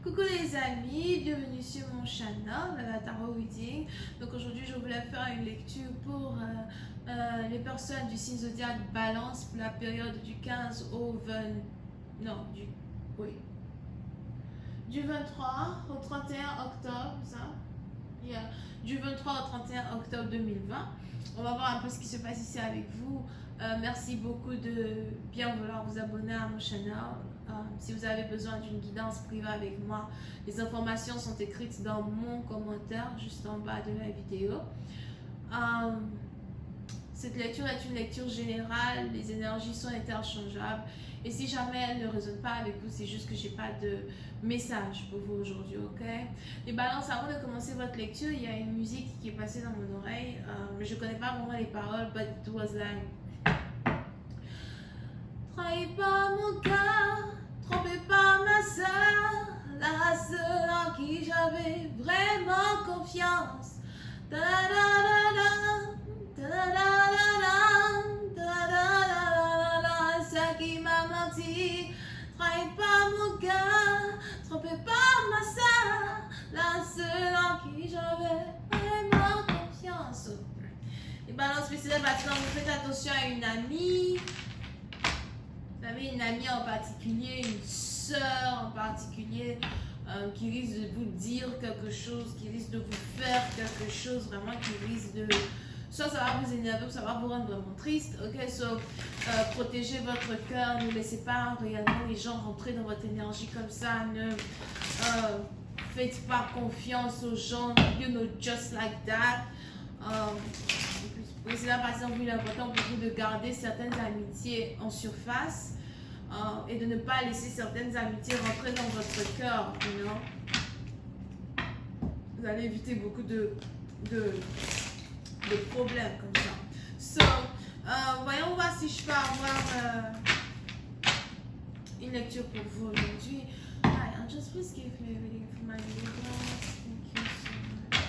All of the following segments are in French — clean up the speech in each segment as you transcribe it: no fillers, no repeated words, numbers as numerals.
Coucou les amis, bienvenue sur mon channel, la Tarot Reading. Donc aujourd'hui je voulais faire une lecture pour les personnes du signe zodiaque Balance pour la période du 15 au 20... Non, du 23 au 31 octobre, ça. Yeah. Du 23 au 31 octobre 2020. On va voir un peu ce qui se passe ici avec vous. Merci beaucoup de bien vouloir vous abonner à mon channel. Si vous avez besoin d'une guidance privée avec moi, les informations sont écrites dans mon commentaire juste en bas de la vidéo. Cette lecture est une lecture générale, les énergies sont interchangeables et si jamais elle ne résonne pas avec vous, c'est juste que j'ai pas de message pour vous aujourd'hui, ok? Les balances, avant de commencer votre lecture, il y a une musique qui est passée dans mon oreille, mais je connais pas vraiment les paroles, but it was like... Trahis pas mon cœur, trompez pas ma soeur, la seule en qui j'avais vraiment confiance. Da da da da, da da da da, da da da, celle qui m'a menti. Trahis pas mon cœur, trompez pas ma soeur, la seule en qui j'avais vraiment confiance. Les balances spéciales, maintenant vous faites attention à une amie. Vous avez une amie en particulier, une soeur en particulier qui risque de vous dire quelque chose, qui risque de vous faire quelque chose vraiment qui risque de... Soit ça va vous énerver ou ça va vous rendre vraiment triste, ok? So, protégez votre cœur, ne laissez pas réellement les gens rentrer dans votre énergie comme ça, ne faites pas confiance aux gens, you know, just like that. C'est là par exemple il est important pour vous de garder certaines amitiés en surface et de ne pas laisser certaines amitiés rentrer dans votre cœur, you know? Vous allez éviter beaucoup de problèmes comme ça. So, voyons voir si je peux avoir une lecture pour vous aujourd'hui. Hi, I'll just please give me a reading for my Libras. Thank you so much.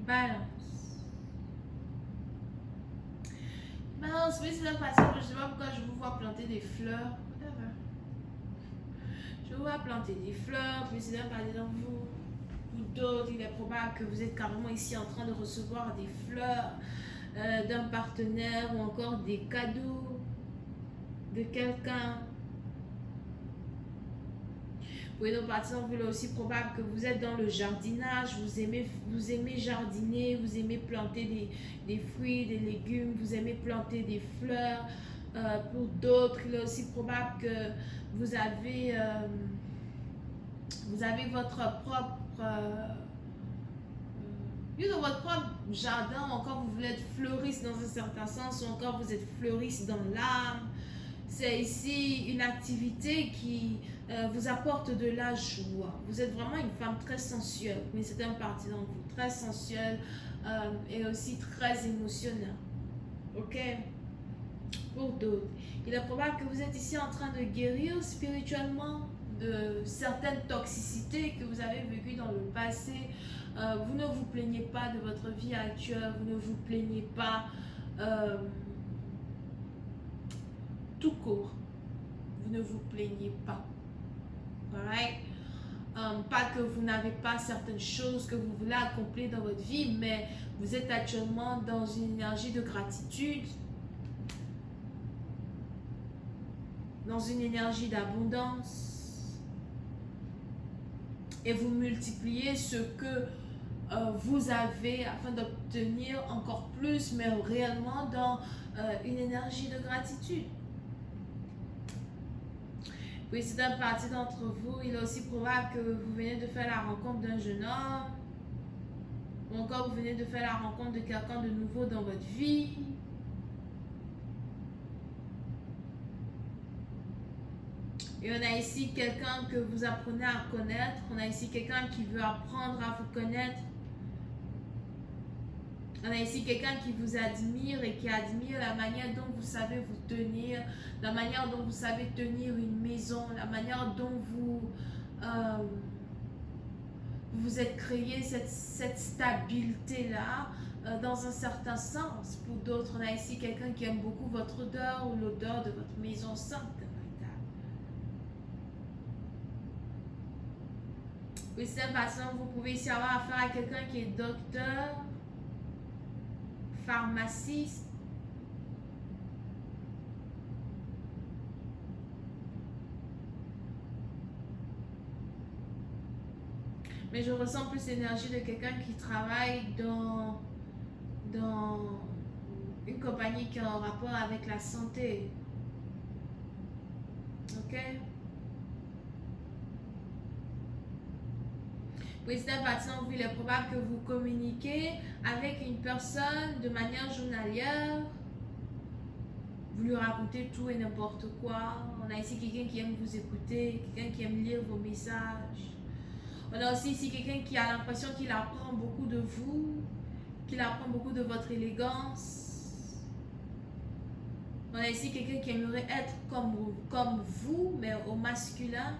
Balance. Balance, oui, c'est là parce que je sais pas pourquoi je vous vois planter des fleurs. Je vous vois planter des fleurs, puis c'est là par exemple vous ou d'autres, il est probable que vous êtes carrément ici en train de recevoir des fleurs d'un partenaire ou encore des cadeaux de quelqu'un. Oui, donc par exemple, il est aussi probable que vous êtes dans le jardinage, vous aimez jardiner, vous aimez planter des fruits, des légumes, vous aimez planter des fleurs. Pour d'autres, il est aussi probable que vous avez votre propre votre propre jardin, ou encore vous voulez être fleuriste dans un certain sens, ou encore vous êtes fleuriste dans l'âme. C'est ici une activité qui vous apporte de la joie. Vous êtes vraiment une femme très sensuelle, mais c'est un parti dans vous, très sensuelle et aussi très émotionnelle. Ok? Pour d'autres, il est probable que vous êtes ici en train de guérir spirituellement de certaines toxicités que vous avez vécues dans le passé. Vous ne vous plaignez pas de votre vie actuelle, vous ne vous plaignez pas tout court. Vous ne vous plaignez pas. Alright? Pas que vous n'avez pas certaines choses que vous voulez accomplir dans votre vie, mais vous êtes actuellement dans une énergie de gratitude, dans une énergie d'abondance, et vous multipliez ce que vous avez afin d'obtenir encore plus, mais réellement dans une énergie de gratitude. Oui, c'est une partie d'entre vous. Il est aussi probable que vous venez de faire la rencontre d'un jeune homme, ou encore vous venez de faire la rencontre de quelqu'un de nouveau dans votre vie. Et on a ici quelqu'un que vous apprenez à connaître. On a ici quelqu'un qui veut apprendre à vous connaître. On a ici quelqu'un qui vous admire et qui admire la manière dont vous savez vous tenir, la manière dont vous savez tenir une maison, la manière dont vous êtes créé cette stabilité-là dans un certain sens. Pour d'autres, on a ici quelqu'un qui aime beaucoup votre odeur ou l'odeur de votre maison sainte. Oui, c'est façon, vous pouvez ici avoir affaire à quelqu'un qui est docteur, pharmaciste, mais je ressens plus l'énergie de quelqu'un qui travaille dans une compagnie qui a un rapport avec la santé. Ok? Oui, c'est maintenant, il est probable que vous communiquez avec une personne de manière journalière. Vous lui racontez tout et n'importe quoi. On a ici quelqu'un qui aime vous écouter, quelqu'un qui aime lire vos messages. On a aussi ici quelqu'un qui a l'impression qu'il apprend beaucoup de vous, qu'il apprend beaucoup de votre élégance. On a ici quelqu'un qui aimerait être comme vous, mais au masculin,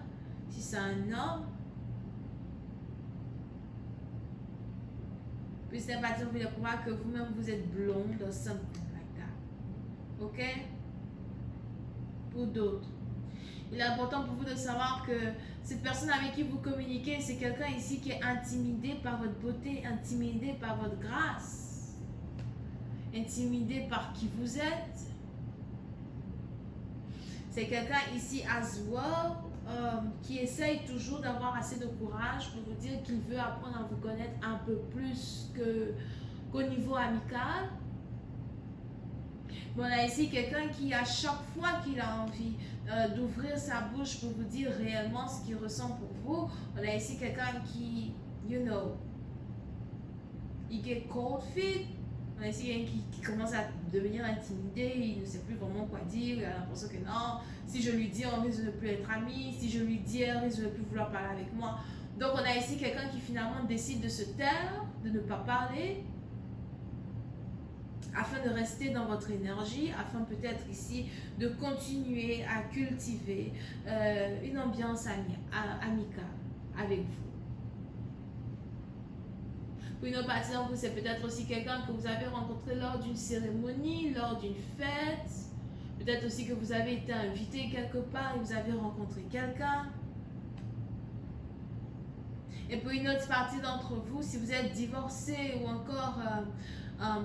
si c'est un homme. Puis c'est pas dire, vous voulez croire que vous-même vous êtes blonde or something like that. Ok? Pour d'autres. Il est important pour vous de savoir que cette personne avec qui vous communiquez, c'est quelqu'un ici qui est intimidé par votre beauté, intimidé par votre grâce, intimidé par qui vous êtes. C'est quelqu'un ici as well, qui essaye toujours d'avoir assez de courage pour vous dire qu'il veut apprendre à vous connaître un peu plus qu'au niveau amical. Mais on a ici quelqu'un qui, à chaque fois qu'il a envie d'ouvrir sa bouche pour vous dire réellement ce qu'il ressent pour vous, on a ici quelqu'un qui, you know, il get cold feet. On a ici quelqu'un qui commence à devenir intimidé, il ne sait plus vraiment quoi dire, il a l'impression que non, si je lui dis, on risque de ne plus être amis, si je lui dis, on risque de ne plus vouloir parler avec moi. Donc on a ici quelqu'un qui finalement décide de se taire, de ne pas parler, afin de rester dans votre énergie, afin peut-être ici de continuer à cultiver une ambiance amicale avec vous. Pour une autre partie d'entre vous, c'est peut-être aussi quelqu'un que vous avez rencontré lors d'une cérémonie, lors d'une fête. Peut-être aussi que vous avez été invité quelque part et vous avez rencontré quelqu'un. Et pour une autre partie d'entre vous, si vous êtes divorcé ou encore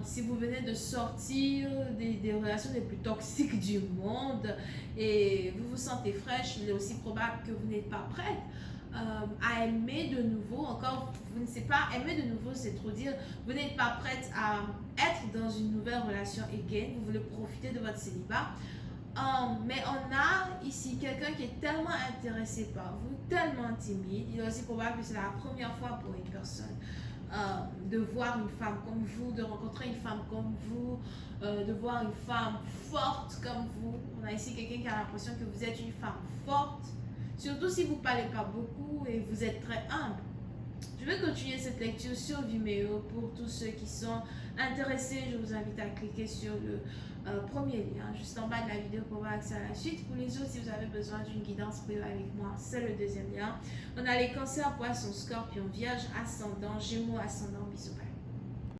si vous venez de sortir des relations les plus toxiques du monde et vous vous sentez fraîche, il est aussi probable que vous n'êtes pas prête à aimer de nouveau. Encore, vous ne savez pas, aimer de nouveau, c'est trop dire. Vous n'êtes pas prête à être dans une nouvelle relation again. Vous voulez profiter de votre célibat. Mais on a ici quelqu'un qui est tellement intéressé par vous, tellement timide. Il est aussi probable que c'est la première fois pour une personne de voir une femme comme vous, de rencontrer une femme comme vous, de voir une femme forte comme vous. On a ici quelqu'un qui a l'impression que vous êtes une femme forte, surtout si vous ne parlez pas beaucoup et vous êtes très humble. Je vais continuer cette lecture sur Vimeo pour tous ceux qui sont intéressés. Je vous invite à cliquer sur le premier lien juste en bas de la vidéo pour avoir accès à la suite. Pour les autres, si vous avez besoin d'une guidance privée avec moi, c'est le deuxième lien. On a les cancers, poissons, scorpions, vierges, ascendant, gémeaux, ascendant, bisous.